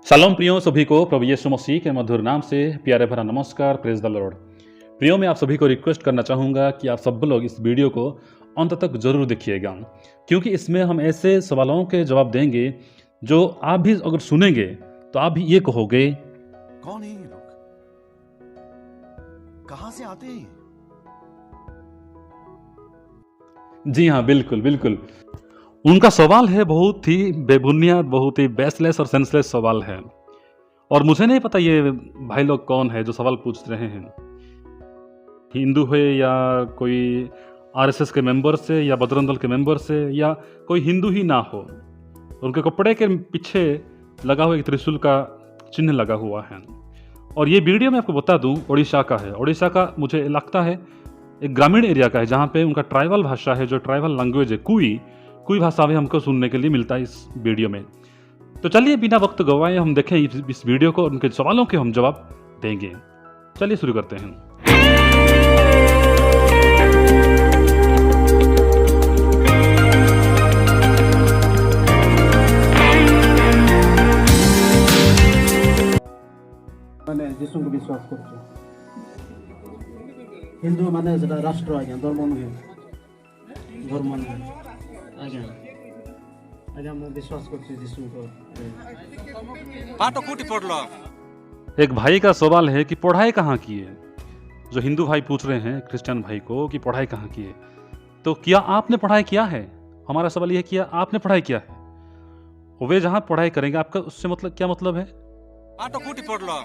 Shalom प्रियो सभी को प्रभु यीशु मसीह के मधुर नाम से प्यारे भरा नमस्कार। Praise the Lord. प्रियो, मैं आप सभी को रिक्वेस्ट करना चाहूँगा कि आप सब लोग इस वीडियो को अंत तक जरूर देखिएगा, क्योंकि इसमें हम ऐसे सवालों के जवाब देंगे जो आप भी अगर सुनेंगे तो आप भी ये कहोगे, कौन है ये लोग? कहां से आते हैं? जी हाँ, बिल्कुल बिल्कुल। उनका सवाल है बहुत ही बेबुनियाद, बहुत ही बेसलेस और सेंसलेस सवाल है। और मुझे नहीं पता ये भाई लोग कौन है जो सवाल पूछ रहे हैं, हिंदू है या कोई आरएसएस के मेंबर से या बजरंग दल के मेंबर से या कोई हिंदू ही ना हो। उनके कपड़े के पीछे लगा हुआ एक त्रिशूल का चिन्ह लगा हुआ है। और ये वीडियो मैं आपको बता दूं, उड़ीसा का है। उड़ीसा का मुझे लगता है एक ग्रामीण एरिया का है, जहाँ पे उनका ट्राइबल भाषा है, जो ट्राइबल लैंग्वेज है, कोई भाषा भी हमको सुनने के लिए मिलता है इस वीडियो में। तो चलिए बिना वक्त गवाए हम देखें इस वीडियो को, उनके सवालों के हम जवाब देंगे। चलिए शुरू करते हैं। माने जीशु को विश्वास करछु। हिंदू माने जेटा राष्ट्र आज्ञा धर्म नुहे, धर्म नुहे आज्ञा आज्ञा मु विश्वास करछु जीशु को। पाटो कोटी पड़लो। एक भाई का सवाल है कि पढ़ाई कहाँ की है। जो हिंदू भाई पूछ रहे हैं क्रिश्चियन भाई को कि पढ़ाई कहाँ की है, तो क्या आपने पढ़ाई किया है। हमारा सवाल यह है कि आपने पढ़ाई किया है। वे जहाँ पढ़ाई करेंगे, आपका उससे मतलब क्या मतलब है। पाटो कोटी पड़लो।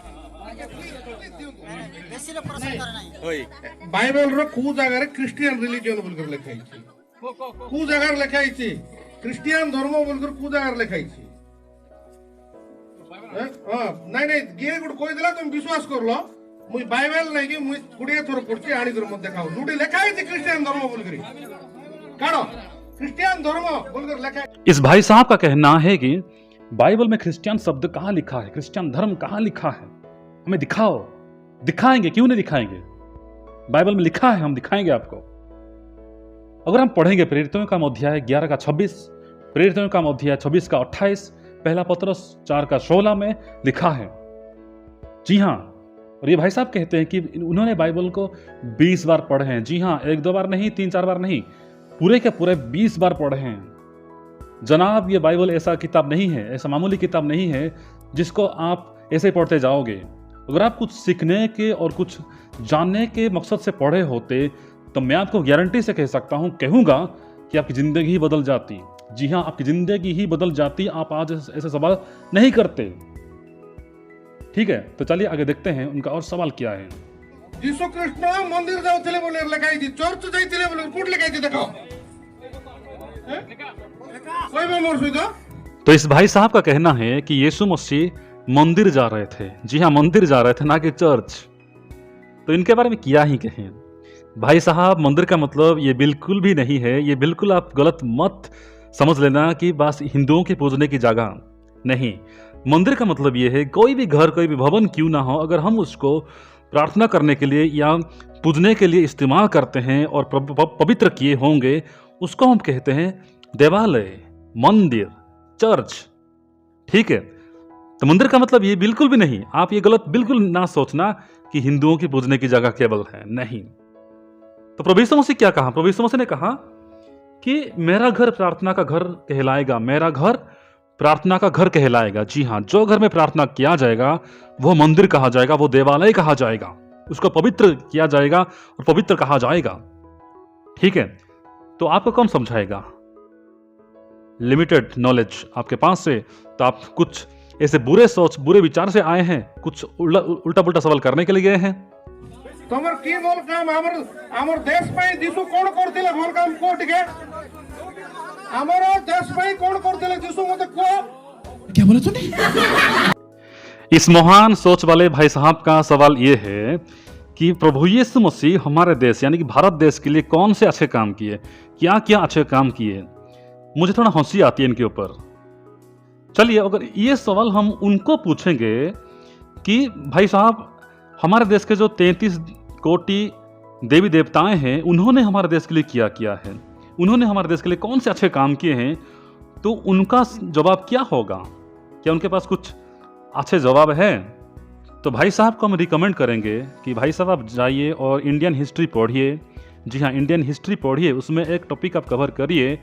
बाइबल रो कु जगह क्रिश्चियन रिलीजन बोलकर लिखा है, कु जगह लिखा है क्रिश्चियन धर्म बोलकर कु जगह लिखा है। हां नहीं नहीं गे गुड कोई दिला तुम विश्वास कर लो। मुई बाइबल नहीं कि मुई गुडिया थोर पढ़छि आनी धर्म देखाओ। जोडी लिखा है क्रिश्चियन धर्म बोलकर काढो, क्रिश्चियन धर्म बोलकर लिखा है। इस भाई साहब का कहना है कि बाइबल में क्रिश्चियन शब्द कहाँ लिखा है, क्रिश्चियन धर्म कहाँ लिखा है, हमें दिखाओ। दिखाएंगे, क्यों नहीं दिखाएंगे। बाइबल में लिखा है, हम दिखाएंगे आपको। अगर हम पढ़ेंगे प्रेरितों का अध्याय 11 का 26, प्रेरितों का अध्याय 26 का 28, पहला पत्रस 4 का 16 में लिखा है। जी हाँ, और ये भाई साहब कहते हैं कि उन्होंने बाइबल को 20 बार पढ़े हैं। जी हाँ, 1-2 बार नहीं, 3-4 बार नहीं, पूरे के पूरे 20 बार पढ़े हैं। जनाब, ये बाइबल ऐसा किताब नहीं है, ऐसा मामूली किताब नहीं है जिसको आप ऐसे पढ़ते जाओगे। अगर आप कुछ सीखने के और कुछ जानने के मकसद से पढ़े होते तो मैं आपको गारंटी से कह सकता हूं, कहूंगा कि आपकी जिंदगी ही बदल जाती। जी हां, आपकी जिंदगी ही बदल जाती। आप आज ऐसे सवाल नहीं करते। ठीक है, तो चलिए आगे देखते हैं उनका और सवाल क्या है। जीसु कृष्ण मंदिर जाउथिले बोले लिखा है, चर्च जाइथिले बोले कोट लिखा है देखो। कोई भी मोर सुइदो। तो इस भाई साहब का कहना है कि यीशु मसीह मंदिर जा रहे थे। जी हाँ, मंदिर जा रहे थे, ना कि चर्च। तो इनके बारे में क्या ही कहें। भाई साहब, मंदिर का मतलब ये बिल्कुल भी नहीं है, ये बिल्कुल आप गलत मत समझ लेना कि बस हिंदुओं के पूजने की जगह नहीं। मंदिर का मतलब ये है कोई भी घर, कोई भी भवन क्यों ना हो, अगर हम उसको प्रार्थना करने के लिए या पूजने के लिए इस्तेमाल करते हैं और पवित्र किए होंगे, उसको हम कहते हैं देवालय, मंदिर, चर्च। ठीक है, तो मंदिर का मतलब ये बिल्कुल भी नहीं। आप ये गलत बिल्कुल ना सोचना कि हिंदुओं की पूजने की जगह केवल है, नहीं। तो प्रभु यीशु मसीह क्या कहा। प्रभु यीशु मसीह ने कहा कि मेरा घर प्रार्थना का घर कहलाएगा, मेरा घर प्रार्थना का घर कहलाएगा। जी हाँ, जो घर में प्रार्थना किया जाएगा वो मंदिर कहा जाएगा, वो देवालय कहा जाएगा, उसको पवित्र किया जाएगा और पवित्र कहा जाएगा। ठीक है, तो आपको कौन समझाएगा। लिमिटेड नॉलेज आपके पास से, तो आप कुछ ऐसे बुरे सोच, बुरे विचार से आए हैं, कुछ उल्टा पुल्टा सवाल करने के लिए गए हैं। तमर की बोल काम हमर देश पे जीसु कोन करथिले बोल काम कोट के हमर देश पे कोन करथिले जीसु मते को क्या बोले तूने। इस महान सोच वाले भाई साहब का सवाल यह है कि प्रभु यीशु मसीह हमारे देश यानी कि भारत देश के लिए कौन से अच्छे काम किए, क्या क्या अच्छे काम किए। मुझे थोड़ा हंसी आती है इनके ऊपर। चलिए, अगर ये सवाल हम उनको पूछेंगे कि भाई साहब, हमारे देश के जो 33 कोटि देवी देवताएं हैं, उन्होंने हमारे देश के लिए क्या किया है, उन्होंने हमारे देश के लिए कौन से अच्छे काम किए हैं, तो उनका जवाब क्या होगा। क्या उनके पास कुछ अच्छे जवाब हैं, तो भाई साहब को हम रिकमेंड करेंगे कि भाई साहब आप जाइए और इंडियन हिस्ट्री पढ़िए। जी हाँ, इंडियन हिस्ट्री पढ़िए, उसमें एक टॉपिक आप कवर करिए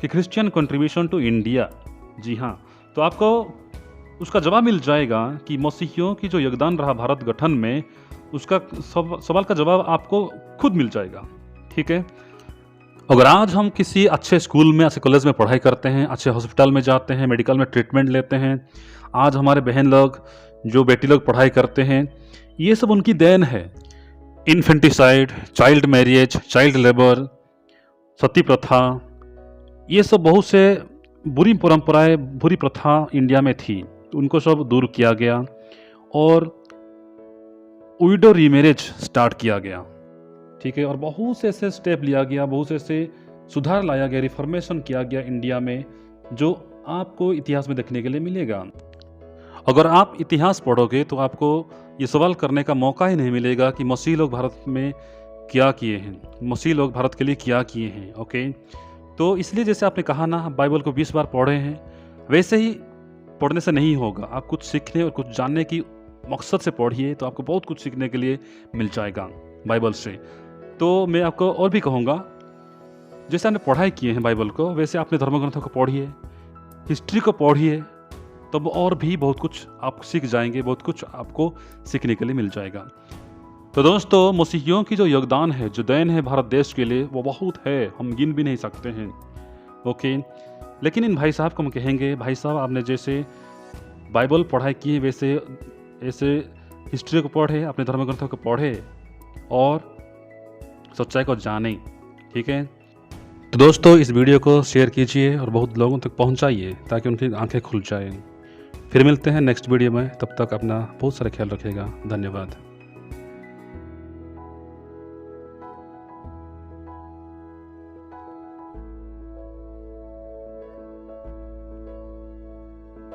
कि क्रिश्चियन कंट्रीब्यूशन टू इंडिया। जी हाँ, तो आपको उसका जवाब मिल जाएगा कि मसीहियों की जो योगदान रहा भारत गठन में, उसका सवाल का जवाब आपको खुद मिल जाएगा। ठीक है, अगर आज हम किसी अच्छे स्कूल में, अच्छे कॉलेज में पढ़ाई करते हैं, अच्छे हॉस्पिटल में जाते हैं, मेडिकल में ट्रीटमेंट लेते हैं, आज हमारे बहन लोग, जो बेटी लोग पढ़ाई करते हैं, ये सब उनकी देन है। Infanticide, child marriage, child labour, sati प्रथा, ये सब बहुत से बुरी परंपराएं, बुरी प्रथा इंडिया में थी, तो उनको सब दूर किया गया और विडो रीमैरिज स्टार्ट किया गया। ठीक है, और बहुत से ऐसे स्टेप लिया गया, बहुत से ऐसे सुधार लाया गया, रिफॉर्मेशन किया गया इंडिया में, जो आपको इतिहास में देखने के लिए मिलेगा। अगर आप इतिहास पढ़ोगे तो आपको ये सवाल करने का मौका ही नहीं मिलेगा कि मसीह लोग भारत में क्या किए हैं, मसीह लोग भारत के लिए क्या किए हैं। ओके, तो इसलिए जैसे आपने कहा ना, बाइबल को 20 बार पढ़े हैं, वैसे ही पढ़ने से नहीं होगा। आप कुछ सीखने और कुछ जानने की मकसद से पढ़िए, तो आपको बहुत कुछ सीखने के लिए मिल जाएगा बाइबल से। तो मैं आपको और भी कहूँगा, जैसे आपने पढ़ाई किए हैं बाइबल को, वैसे आपने धर्मग्रंथों को पढ़िए, हिस्ट्री को पढ़िए, तब और भी बहुत कुछ आप सीख जाएंगे, बहुत कुछ आपको सीखने के लिए मिल जाएगा। तो दोस्तों, मसीहियों की जो योगदान है, जो देन है भारत देश के लिए, वो बहुत है, हम गिन भी नहीं सकते हैं। ओके, लेकिन इन भाई साहब को हम कहेंगे, भाई साहब आपने जैसे बाइबल पढ़ाई की है, वैसे ऐसे हिस्ट्री को पढ़े, अपने धर्मग्रंथों को पढ़े और सच्चाई को जाने। ठीक है, तो दोस्तों इस वीडियो को शेयर कीजिए और बहुत लोगों तक पहुंचाइए, ताकि उनकी आंखें खुल जाएं। फिर मिलते हैं नेक्स्ट वीडियो में, तब तक अपना बहुत सारा ख्याल रखिएगा। धन्यवाद।